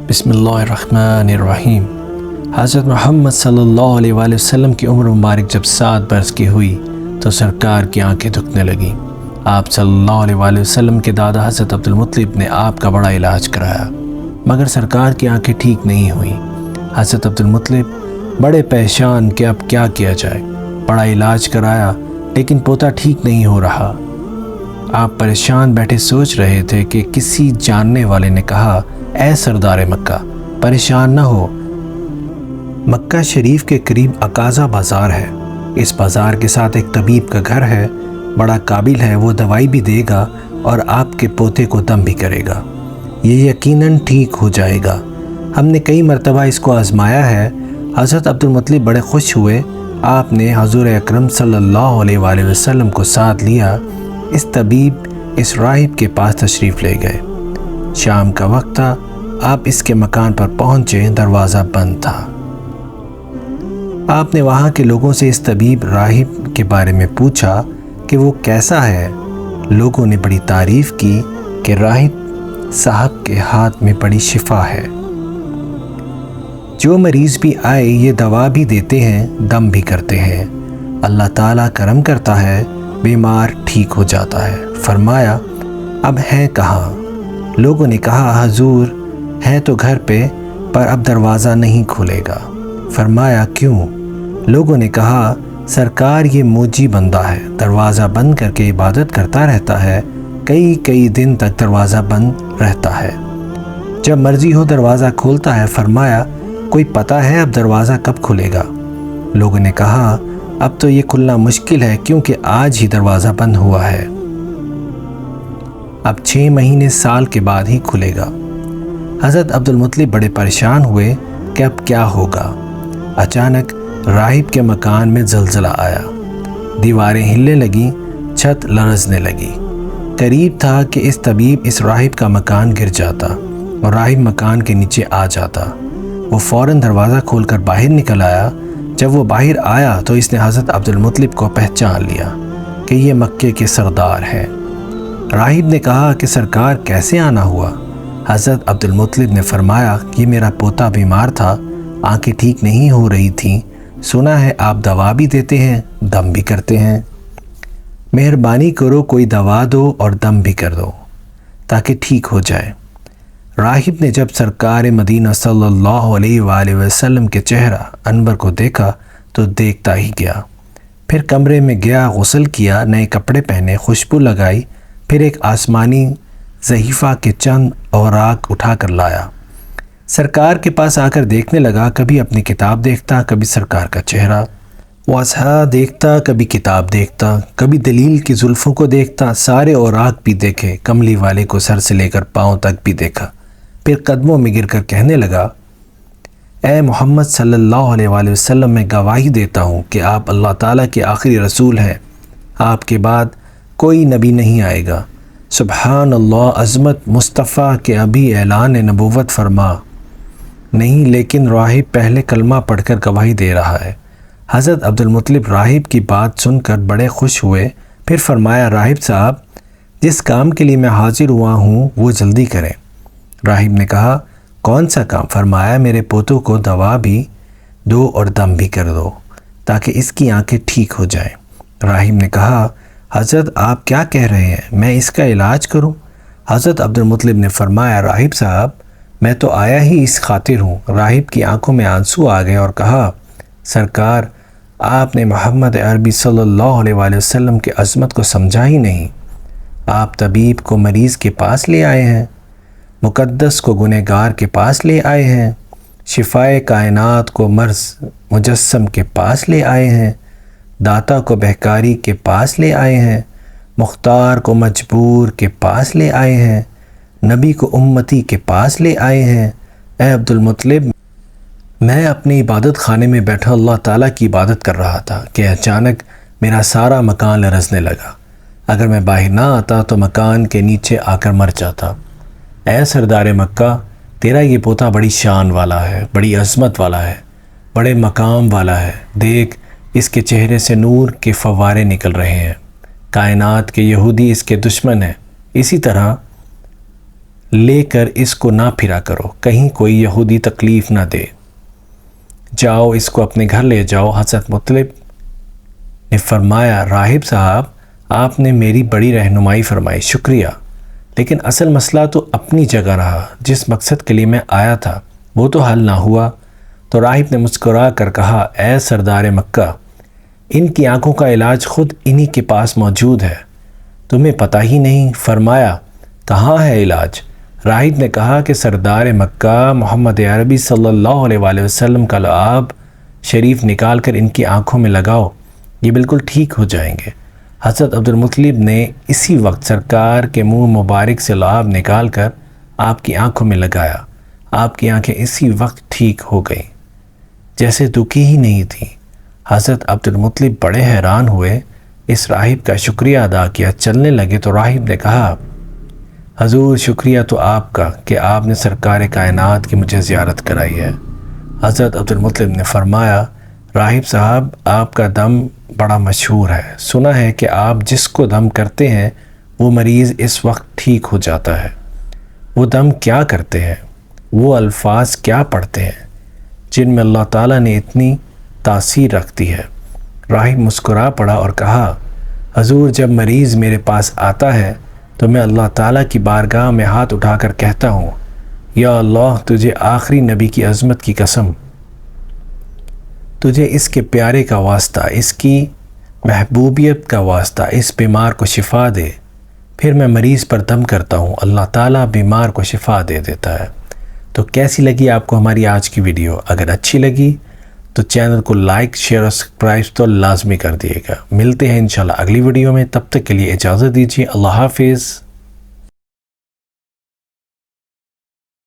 بسم اللہ الرحمن الرحیم۔ حضرت محمد صلی اللہ علیہ وآلہ وسلم کی عمر مبارک جب 7 برس کی ہوئی تو سرکار کی آنکھیں دکھنے لگیں۔ آپ صلی اللہ علیہ وآلہ وسلم کے دادا حضرت عبد المطلب نے آپ کا بڑا علاج کرایا، مگر سرکار کی آنکھیں ٹھیک نہیں ہوئیں۔ حضرت عبد المطلب بڑے پریشان کہ اب کیا کیا جائے۔ بڑا علاج کرایا لیکن پوتا ٹھیک نہیں ہو رہا۔ آپ پریشان بیٹھے سوچ رہے تھے کہ کسی جاننے والے نے کہا، اے سردار مکہ، پریشان نہ ہو، مکہ شریف کے قریب عکاظہ بازار ہے، اس بازار کے ساتھ ایک طبیب کا گھر ہے، بڑا قابل ہے، وہ دوائی بھی دے گا اور آپ کے پوتے کو دم بھی کرے گا، یہ یقیناً ٹھیک ہو جائے گا۔ ہم نے کئی مرتبہ اس کو آزمایا ہے۔ حضرت عبد المطلب بڑے خوش ہوئے۔ آپ نے حضور اکرم صلی اللہ علیہ وآلہ وسلم کو ساتھ لیا۔ اس طبیب اس راہب کے پاس تشریف لے گئے۔ شام کا وقت تھا، آپ اس کے مکان پر پہنچے، دروازہ بند تھا۔ آپ نے وہاں کے لوگوں سے اس طبیب راہب کے بارے میں پوچھا کہ وہ کیسا ہے۔ لوگوں نے بڑی تعریف کی کہ راہب صاحب کے ہاتھ میں بڑی شفا ہے، جو مریض بھی آئے یہ دوا بھی دیتے ہیں، دم بھی کرتے ہیں، اللہ تعالیٰ کرم کرتا ہے، بیمار ٹھیک ہو جاتا ہے۔ فرمایا، اب ہیں کہاں؟ لوگوں نے کہا، حضور ہیں تو گھر پہ، پر اب دروازہ نہیں کھلے گا۔ فرمایا، کیوں؟ لوگوں نے کہا، سرکار یہ موجی بندہ ہے، دروازہ بند کر کے عبادت کرتا رہتا ہے، کئی دن تک دروازہ بند رہتا ہے، جب مرضی ہو دروازہ کھولتا ہے۔ فرمایا، کوئی پتہ ہے اب دروازہ کب کھلے گا؟ لوگوں نے کہا، اب تو یہ کھلنا مشکل ہے کیونکہ آج ہی دروازہ بند ہوا ہے، اب 6 مہینے سال کے بعد ہی کھلے گا۔ حضرت عبد المطلب بڑے پریشان ہوئے کہ اب کیا ہوگا۔ اچانک راہب کے مکان میں زلزلہ آیا، دیواریں ہلنے لگیں، چھت لرزنے لگی۔ قریب تھا کہ اس طبیب اس راہب کا مکان گر جاتا اور راہب مکان کے نیچے آ جاتا۔ وہ فوراً دروازہ کھول کر باہر نکل آیا۔ جب وہ باہر آیا تو اس نے حضرت عبد المطلب کو پہچان لیا کہ یہ مکے کے سردار ہیں۔ راہب نے کہا کہ سرکار کیسے آنا ہوا؟ حضرت عبد المطلب نے فرمایا، یہ میرا پوتا بیمار تھا، آنکھیں ٹھیک نہیں ہو رہی تھیں، سنا ہے آپ دوا بھی دیتے ہیں، دم بھی کرتے ہیں، مہربانی کرو کوئی دوا دو اور دم بھی کر دو تاکہ ٹھیک ہو جائے۔ راہب نے جب سرکار مدینہ صلی اللہ علیہ وآلہ وسلم کے چہرہ انور کو دیکھا تو دیکھتا ہی گیا، پھر کمرے میں گیا، غسل کیا، نئے کپڑے پہنے، خوشبو لگائی، پھر ایک آسمانی صحیفہ کے چند اوراق اٹھا کر لایا۔ سرکار کے پاس آ کر دیکھنے لگا، کبھی اپنی کتاب دیکھتا، کبھی سرکار کا چہرہ واضح دیکھتا، کبھی کتاب دیکھتا، کبھی دلیل کی زلفوں کو دیکھتا، سارے اوراق بھی دیکھے، کملی والے کو سر سے لے کر پاؤں تک بھی دیکھا، پھر قدموں میں گر کر کہنے لگا، اے محمد صلی اللہ علیہ وآلہ وسلم، میں گواہی دیتا ہوں کہ آپ اللہ تعالیٰ کے آخری رسول ہیں، آپ کے بعد کوئی نبی نہیں آئے گا۔ سبحان اللہ، عظمت مصطفیٰ کے ابھی اعلان نبوت فرما نہیں، لیکن راہب پہلے کلمہ پڑھ کر گواہی دے رہا ہے۔ حضرت عبد المطلب راہب کی بات سن کر بڑے خوش ہوئے، پھر فرمایا، راہب صاحب، جس کام کے لیے میں حاضر ہوا ہوں وہ جلدی کریں۔ راہب نے کہا، کون سا کام؟ فرمایا، میرے پوتوں کو دوا بھی دو اور دم بھی کر دو تاکہ اس کی آنکھیں ٹھیک ہو جائیں۔ راہب نے کہا، حضرت آپ کیا کہہ رہے ہیں، میں اس کا علاج کروں؟ حضرت عبد المطلب نے فرمایا، راہب صاحب، میں تو آیا ہی اس خاطر ہوں۔ راہب کی آنکھوں میں آنسو آ گئے اور کہا، سرکار، آپ نے محمد عربی صلی اللہ علیہ وآلہ وسلم کی عظمت کو سمجھا ہی نہیں۔ آپ طبیب کو مریض کے پاس لے آئے ہیں، مقدس کو گنہگار کے پاس لے آئے ہیں، شفائے کائنات کو مرض مجسم کے پاس لے آئے ہیں، داتا کو بہکاری کے پاس لے آئے ہیں، مختار کو مجبور کے پاس لے آئے ہیں، نبی کو امتی کے پاس لے آئے ہیں۔ اے عبد المطلب، میں اپنی عبادت خانے میں بیٹھا اللہ تعالیٰ کی عبادت کر رہا تھا کہ اچانک میرا سارا مکان لرزنے لگا، اگر میں باہر نہ آتا تو مکان کے نیچے آ کر مر جاتا۔ اے سردار مکہ، تیرا یہ پوتا بڑی شان والا ہے، بڑی عظمت والا ہے، بڑے مقام والا ہے، دیکھ اس کے چہرے سے نور کے فوارے نکل رہے ہیں، کائنات کے یہودی اس کے دشمن ہیں، اسی طرح لے کر اس کو نہ پھرا کرو، کہیں کوئی یہودی تکلیف نہ دے، جاؤ اس کو اپنے گھر لے جاؤ۔ حضرت مطلب نے فرمایا راہب صاحب آپ نے میری بڑی رہنمائی فرمائی، شکریہ، لیکن اصل مسئلہ تو اپنی جگہ رہا، جس مقصد کے لیے میں آیا تھا وہ تو حل نہ ہوا۔ تو راہب نے مسکرا کر کہا اے سردار مکہ، ان کی آنکھوں کا علاج خود انہی کے پاس موجود ہے، تمہیں پتہ ہی نہیں؟ فرمایا کہاں ہے علاج؟ راہب نے کہا کہ سردار مکہ محمد عربی صلی اللہ علیہ وآلہ وسلم کا لعاب شریف نکال کر ان کی آنکھوں میں لگاؤ، یہ بالکل ٹھیک ہو جائیں گے۔ حضرت عبدالمطلب نے اسی وقت سرکار کے منہ مبارک سے لعاب نکال کر آپ کی آنکھوں میں لگایا، آپ کی آنکھیں اسی وقت ٹھیک ہو گئیں جیسے دکھی ہی نہیں تھیں۔ حضرت عبدالمطلب بڑے حیران ہوئے، اس راہب کا شکریہ ادا کیا، چلنے لگے تو راہب نے کہا حضور شکریہ تو آپ کا کہ آپ نے سرکار کائنات کی مجھے زیارت کرائی ہے۔ حضرت عبدالمطلب نے فرمایا راہب صاحب آپ کا دم بڑا مشہور ہے، سنا ہے کہ آپ جس کو دم کرتے ہیں وہ مریض اس وقت ٹھیک ہو جاتا ہے، وہ دم کیا کرتے ہیں، وہ الفاظ کیا پڑھتے ہیں جن میں اللہ تعالیٰ نے اتنی تاثیر رکھتی ہے؟ راہب مسکرا پڑا اور کہا حضور جب مریض میرے پاس آتا ہے تو میں اللہ تعالیٰ کی بارگاہ میں ہاتھ اٹھا کر کہتا ہوں یا اللہ تجھے آخری نبی کی عظمت کی قسم، تجھے اس کے پیارے کا واسطہ، اس کی محبوبیت کا واسطہ اس بیمار کو شفا دے۔ پھر میں مریض پر دم کرتا ہوں، اللہ تعالیٰ بیمار کو شفا دے دیتا ہے۔ تو کیسی لگی آپ کو ہماری آج کی ویڈیو؟ اگر اچھی لگی تو چینل کو لائک شیئر اور سبسکرائب تو لازمی کر دیے گا۔ ملتے ہیں انشاءاللہ اگلی ویڈیو میں، تب تک کے لیے اجازت دیجیے، اللہ حافظ۔